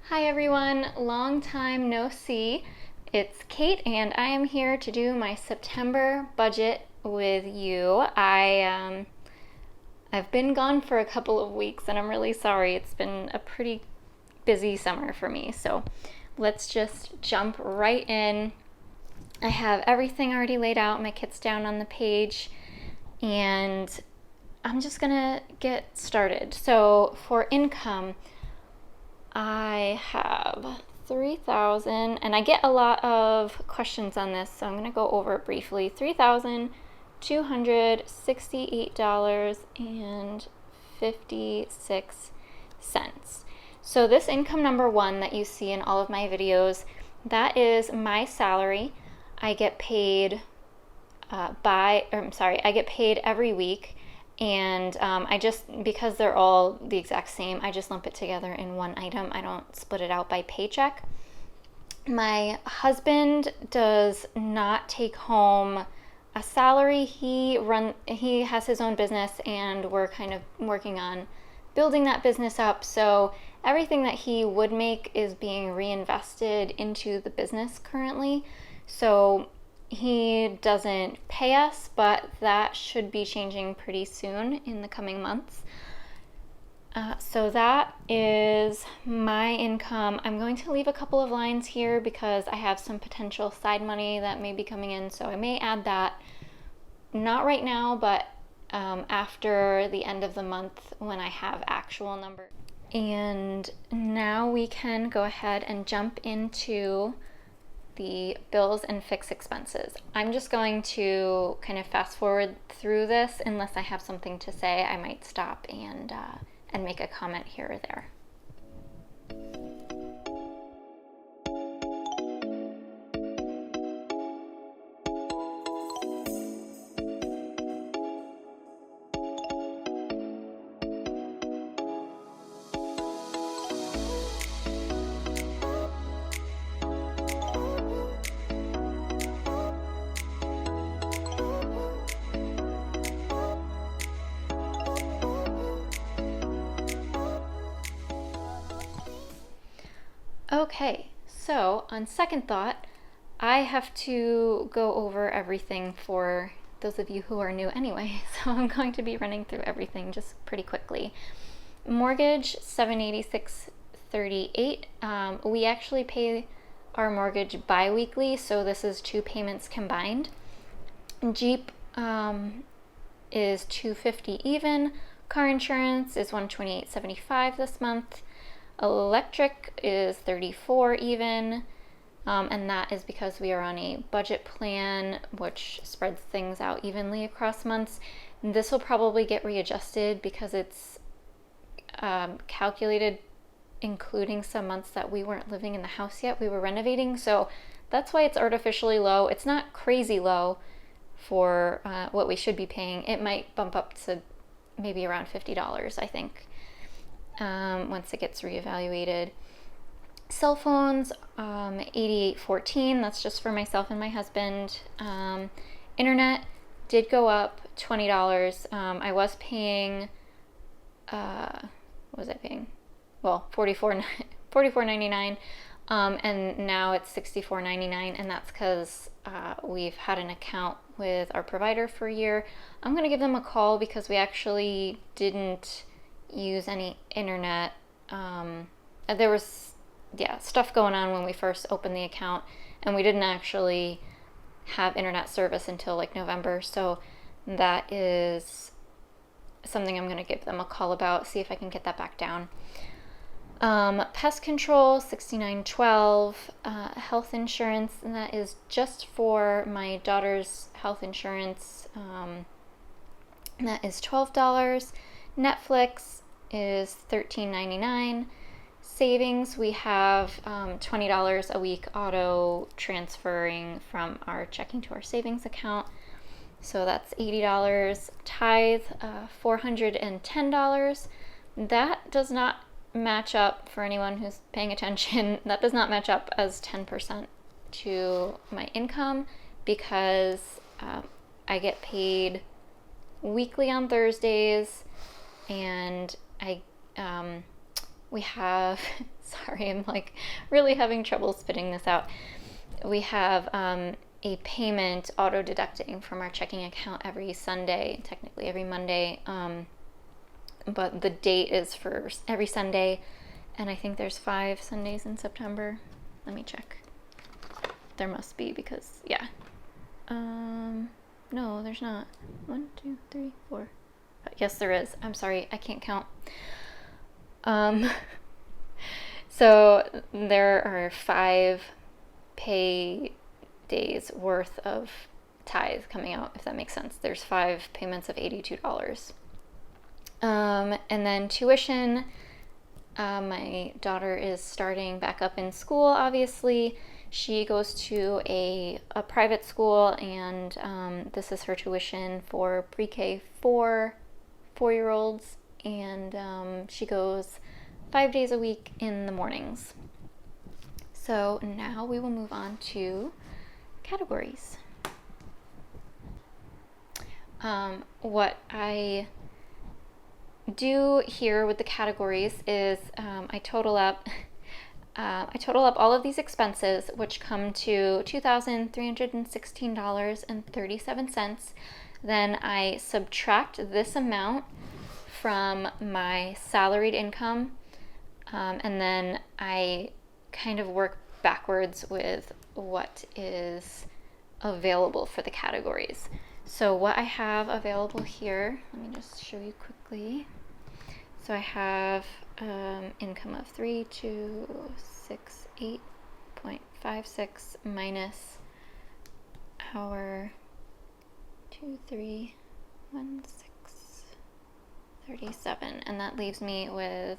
Hi everyone, long time no see. It's Kate and I am here to do my September budget with you. I've been gone for a couple of weeks and I'm really sorry. It's been a pretty busy summer for me. So let's just jump right in. I have everything already laid out, my kit's down on the page, and I'm just gonna get started. So for income, I have 3,000, and I get a lot of questions on this, so I'm going to go over it briefly. $3,268.56. So this income number one that you see in all of my videos, that is my salary. I get paid I get paid every week. And because they're all the exact same, I just lump it together in one item. I don't split it out by paycheck. My husband does not take home a salary. He has his own business, and we're kind of working on building that business up. So everything that he would make is being reinvested into the business currently. So he doesn't pay us, but that should be changing pretty soon in the coming months. So that is my income. I'm going to leave a couple of lines here because I have some potential side money that may be coming in, so I may add that. Not right now, but after the end of the month when I have actual numbers. And now we can go ahead and jump into the bills and fixed expenses. I'm just going to kind of fast forward through this. Unless I have something to say, I might stop and make a comment here or there. Okay, so on second thought, I have to go over everything for those of you who are new anyway, so I'm going to be running through everything just pretty quickly. Mortgage, $786.38. We actually pay our mortgage bi-weekly, so this is two payments combined. Jeep is $250 even. Car insurance is $128.75 this month. Electric is $34 even, and that is because we are on a budget plan which spreads things out evenly across months. This will probably get readjusted because it's calculated including some months that we weren't living in the house yet. We were renovating, so that's why it's artificially low. It's not crazy low for what we should be paying. It might bump up to maybe around $50, I think. Once it gets reevaluated. Cell phones, $88.14. That's just for myself and my husband. Internet did go up $20. I was paying, what was I paying? Well, $44.99. And now it's $64.99, and that's because we've had an account with our provider for a year. I'm going to give them a call because we actually didn't use any internet. There was stuff going on when we first opened the account, and we didn't actually have internet service until like November, so that is something I'm going to give them a call about, see if I can get that back down. Pest control, $69.12. Health insurance, and that is just for my daughter's health insurance, and that is $12. Netflix is $13.99. Savings, we have $20 a week auto transferring from our checking to our savings account, so that's $80. Tithe, $410. That does not match up, for anyone who's paying attention, that does not match up as 10% to my income because I get paid weekly on Thursdays, and we have, sorry, I'm like really having trouble spitting this out. We have a payment auto deducting from our checking account every Sunday, technically every Monday, but the date is for every Sunday, and I think there's 5 Sundays in September. Let me check. There must be, because, yeah. No, there's not. 1, 2, 3, 4. Yes, there is. I'm sorry, I can't count. So there are 5 pay days worth of tithe coming out, if that makes sense. There's 5 payments of $82. And then tuition. My daughter is starting back up in school, obviously. She goes to a private school, and this is her tuition for pre-K 4-year-olds, and she goes 5 days a week in the mornings. So now we will move on to categories. What I do here with the categories is I total up all of these expenses, which come to $2,316.37. Then I subtract this amount from my salaried income, and then I kind of work backwards with what is available for the categories. So what I have available here, let me just show you quickly. So I have income of 3,268.56 minus our 2,316.37, and that leaves me with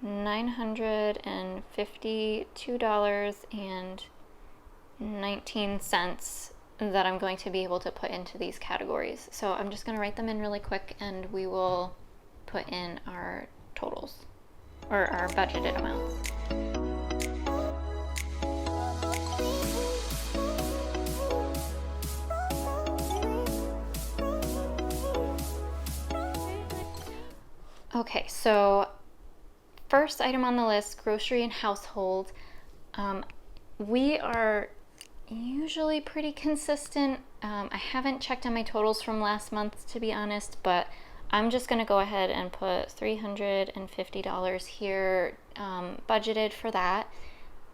$952.19 that I'm going to be able to put into these categories. So I'm just going to write them in really quick, and we will put in our totals, or our budgeted amounts. Okay, so first item on the list, grocery and household. We are usually pretty consistent. I haven't checked on my totals from last month, to be honest, but I'm just going to go ahead and put $350 here budgeted for that.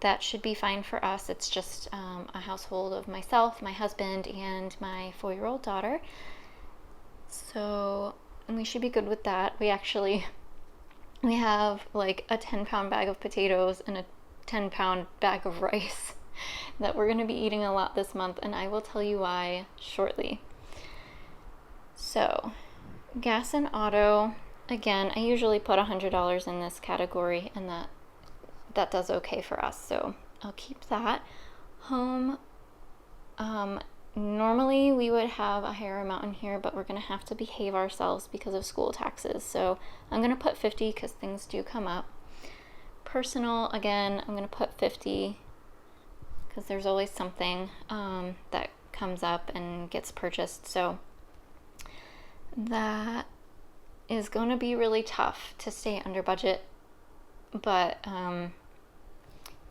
That should be fine for us. It's just a household of myself, my husband, and my 4-year-old daughter. So, and we should be good with that. We have like a 10-pound bag of potatoes and a 10-pound bag of rice that we're going to be eating a lot this month, and I will tell you why shortly. So, gas and auto, again, I usually put $100 in this category, and that does okay for us, so I'll keep that. Home, normally we would have a higher amount in here, but we're going to have to behave ourselves because of school taxes, so I'm going to put 50 because things do come up. Personal, again, I'm going to put 50 because there's always something that comes up and gets purchased, so that is going to be really tough to stay under budget, but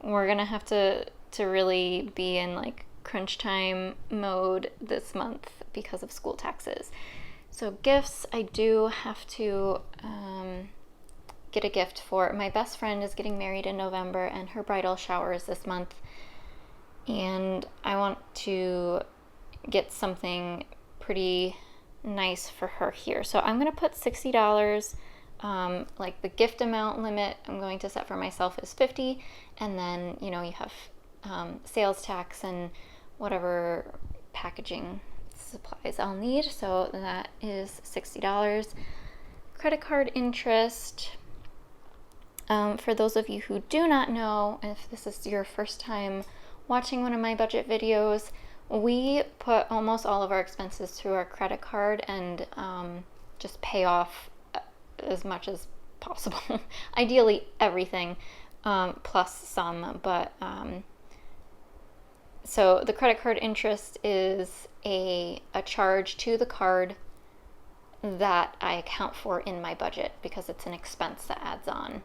we're going to have to really be in like crunch time mode this month because of school taxes. So gifts, I do have to get a gift for my best friend is getting married in November, and her bridal shower is this month, and I want to get something pretty nice for her here. So I'm going to put $60. Like the gift amount limit I'm going to set for myself is 50, and then you have sales tax and whatever packaging supplies I'll need, so that is $60. Credit card interest, for those of you who do not know, if this is your first time watching one of my budget videos, we put almost all of our expenses through our credit card and just pay off as much as possible. Ideally everything, plus some, but so the credit card interest is a charge to the card that I account for in my budget because it's an expense that adds on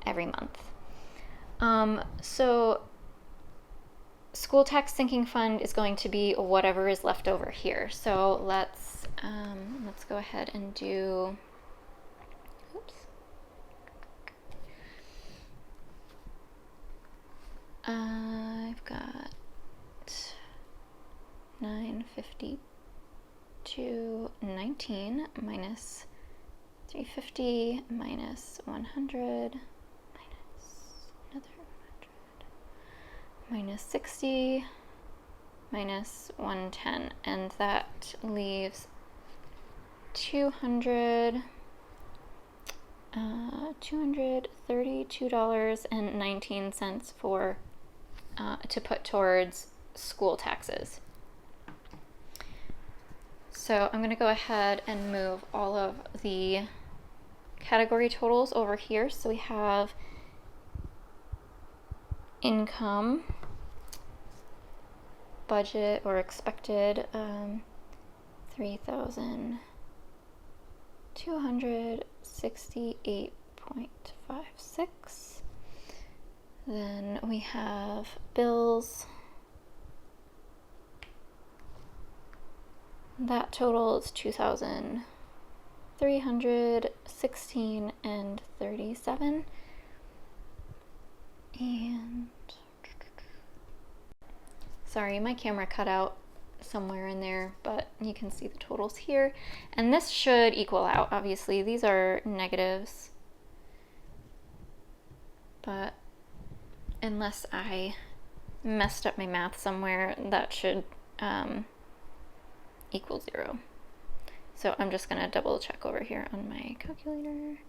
every month. So school tax sinking fund is going to be whatever is left over here. So let's go ahead and do, oops. I've got 952.19 minus 350 minus 100 minus another 100 minus 60 minus 110, and that leaves $232.19 for to put towards school taxes. So I'm going to go ahead and move all of the category totals over here. So we have income, budget or expected, 3,268.56. Then we have bills. That total is $2,316.37. And sorry, my camera cut out somewhere in there, but you can see the totals here. And this should equal out. Obviously, these are negatives, but unless I messed up my math somewhere, that should equal 0. So I'm just going to double check over here on my calculator.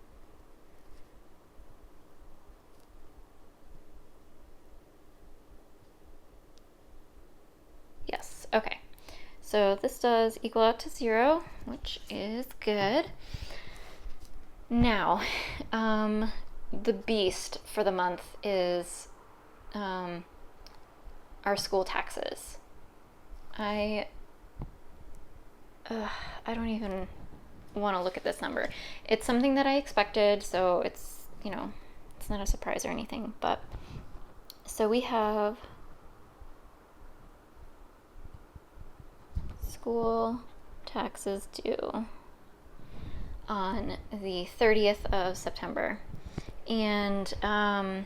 Yes, okay. So this does equal out to 0, which is good. Now, the beast for the month is our school taxes. I don't even want to look at this number. It's something that I expected, so it's, it's not a surprise or anything. But so we have school taxes due on the 30th of September, and or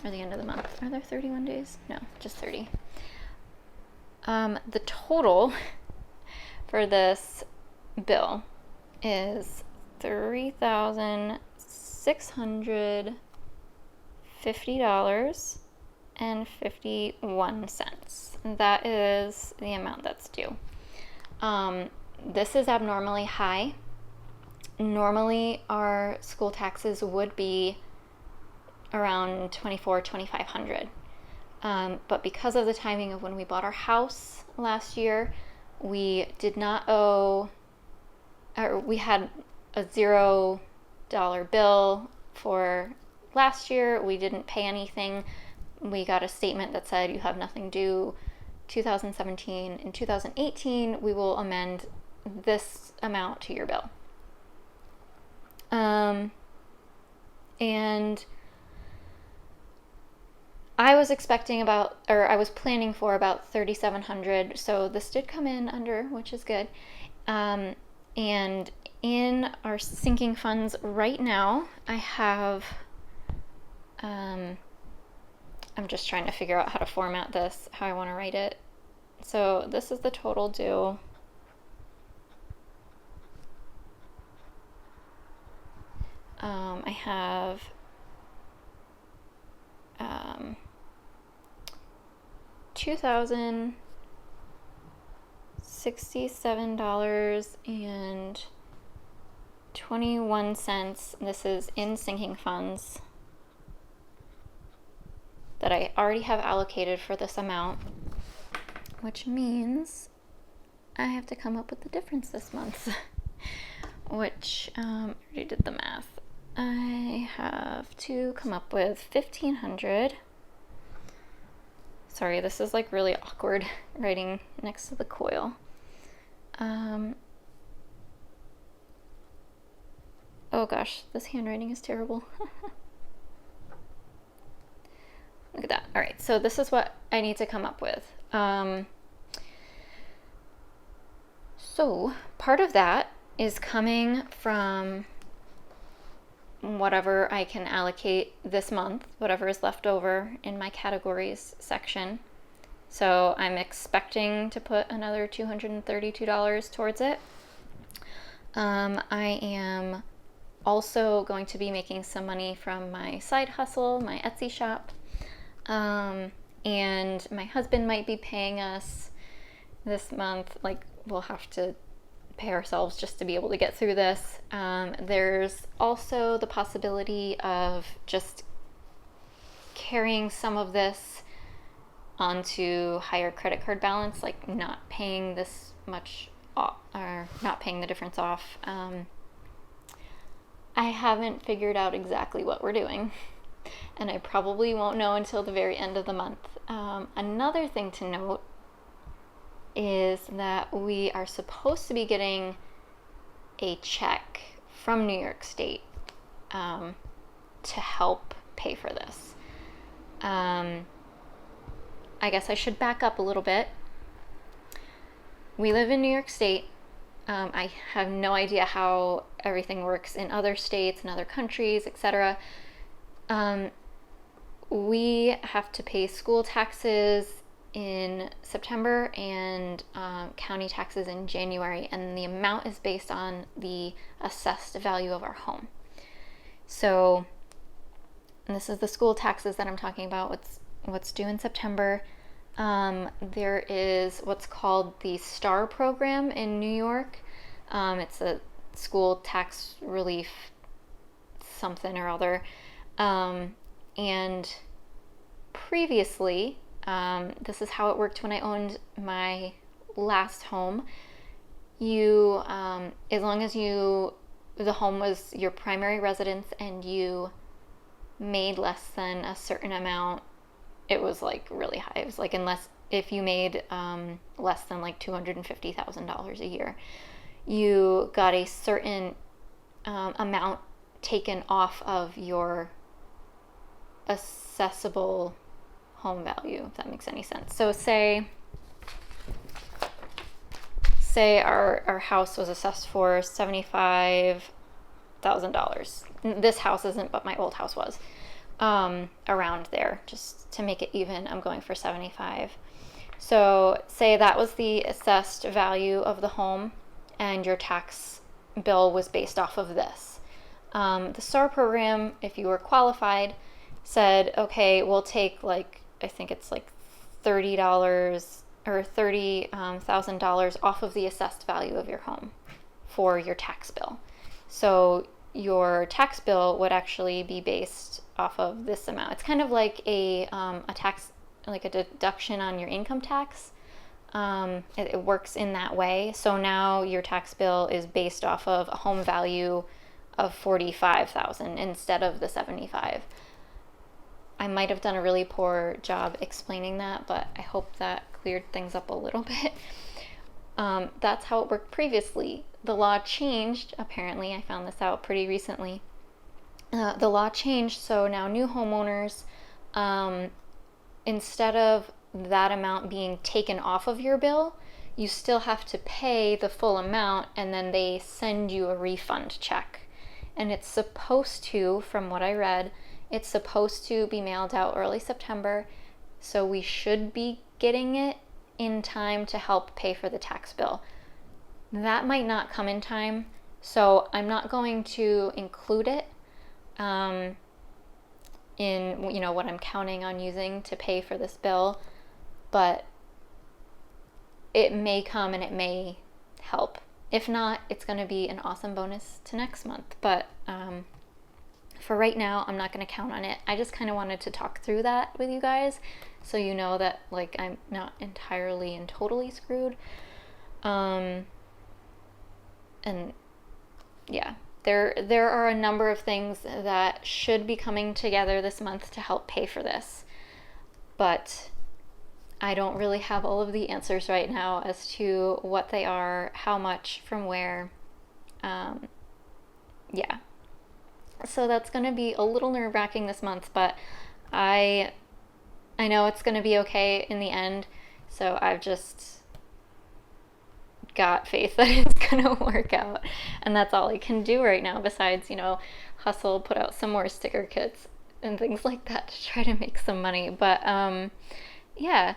the end of the month. Are there 31 days? No, just 30. The total for this bill is $3,650.51. That is the amount that's due. This is abnormally high. Normally, our school taxes would be around $2,400-$2,500. But because of the timing of when we bought our house last year, we did not owe, or we had a $0 bill for last year. We didn't pay anything. We got a statement that said you have nothing due 2017. In 2018, we will amend this amount to your bill. And I was planning for about $3,700, so this did come in under, which is good. And in our sinking funds right now, I have, I'm just trying to figure out how to format this, how I want to write it. So this is the total due. I have $2,067.21. This is in sinking funds that I already have allocated for this amount, which means I have to come up with the difference this month, which I already did the math. I have to come up with $1,500. Sorry, this is like really awkward writing next to the coil. Oh gosh, this handwriting is terrible. Look at that. All right, so this is what I need to come up with. So part of that is coming from whatever I can allocate this month, whatever is left over in my categories section. So I'm expecting to put another $232 towards it. I am also going to be making some money from my side hustle, my Etsy shop. And my husband might be paying us this month. Like, we'll have to pay ourselves just to be able to get through this. There's also the possibility of just carrying some of this onto higher credit card balance, like not paying this much off, or not paying the difference off. I haven't figured out exactly what we're doing, and I probably won't know until the very end of the month. Another thing to note is that we are supposed to be getting a check from New York State to help pay for this. I guess I should back up a little bit. We live in New York State. I have no idea how everything works in other states and other countries, etc. We have to pay school taxes in September and county taxes in January, and the amount is based on the assessed value of our home. So, and this is the school taxes that I'm talking about, what's due in September. There is what's called the STAR program in New York. It's a school tax relief something or other. And previously, this is how it worked when I owned my last home. You, as long as the home was your primary residence and you made less than a certain amount, it was like really high. It was like, if you made less than like $250,000 a year, you got a certain amount taken off of your assessable home value, if that makes any sense. So say our house was assessed for $75,000. This house isn't, but my old house was. Around there, just to make it even, I'm going for 75. So say that was the assessed value of the home and your tax bill was based off of this. The STAR program, if you were qualified, said, okay, we'll take like, I think it's like $30 or $30,000 off of the assessed value of your home for your tax bill. So your tax bill would actually be based off of this amount. It's kind of like a tax, like a deduction on your income tax. It works in that way. So now your tax bill is based off of a home value of $45,000 instead of the $75,000. I might have done a really poor job explaining that, but I hope that cleared things up a little bit. That's how it worked previously. The law changed, apparently. I found this out pretty recently. The law changed, so now new homeowners, instead of that amount being taken off of your bill, you still have to pay the full amount, and then they send you a refund check. And it's supposed to, from what I read, it's supposed to be mailed out early September, so we should be getting it in time to help pay for the tax bill. That might not come in time, so I'm not going to include it in what I'm counting on using to pay for this bill, but it may come and it may help. If not, it's going to be an awesome bonus to next month, but for right now, I'm not going to count on it. I just kind of wanted to talk through that with you guys so you know that like I'm not entirely and totally screwed. And yeah, there are a number of things that should be coming together this month to help pay for this. But I don't really have all of the answers right now as to what they are, how much, from where. Yeah. So that's going to be a little nerve-wracking this month, but I know it's going to be okay in the end. So I've just got faith that it's going to work out. And that's all I can do right now besides, hustle, put out some more sticker kits and things like that to try to make some money. But yeah,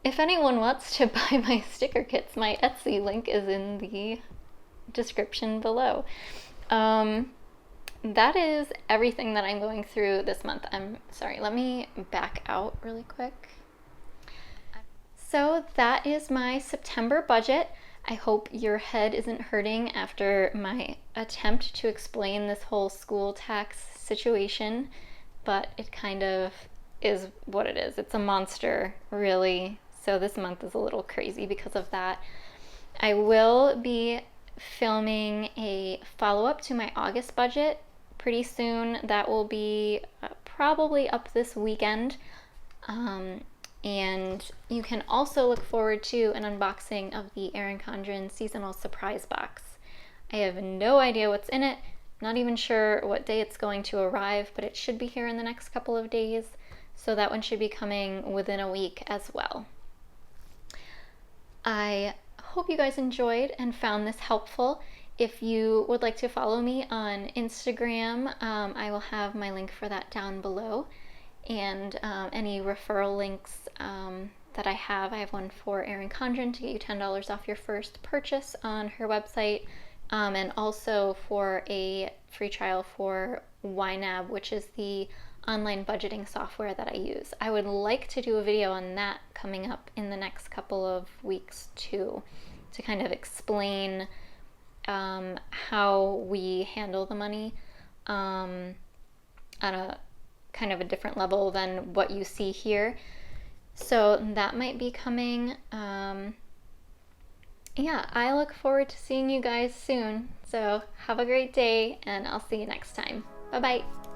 if anyone wants to buy my sticker kits, my Etsy link is in the description below. That is everything that I'm going through this month. I'm sorry, let me back out really quick. So that is my September budget. I hope your head isn't hurting after my attempt to explain this whole school tax situation, but it kind of is what it is. It's a monster, really. So this month is a little crazy because of that. I will be filming a follow-up to my August budget pretty soon. That will be probably up this weekend. And you can also look forward to an unboxing of the Erin Condren seasonal surprise box. I have no idea what's in it, not even sure what day it's going to arrive, but it should be here in the next couple of days, so that one should be coming within a week as well. I hope you guys enjoyed and found this helpful. If you would like to follow me on Instagram, I will have my link for that down below. And any referral links that I have one for Erin Condren to get you $10 off your first purchase on her website, and also for a free trial for YNAB, which is the online budgeting software that I use. I would like to do a video on that coming up in the next couple of weeks too, to kind of explain how we handle the money on a kind of a different level than what you see here. So that might be coming. Yeah, I look forward to seeing you guys soon. So have a great day, and I'll see you next time. Bye-bye.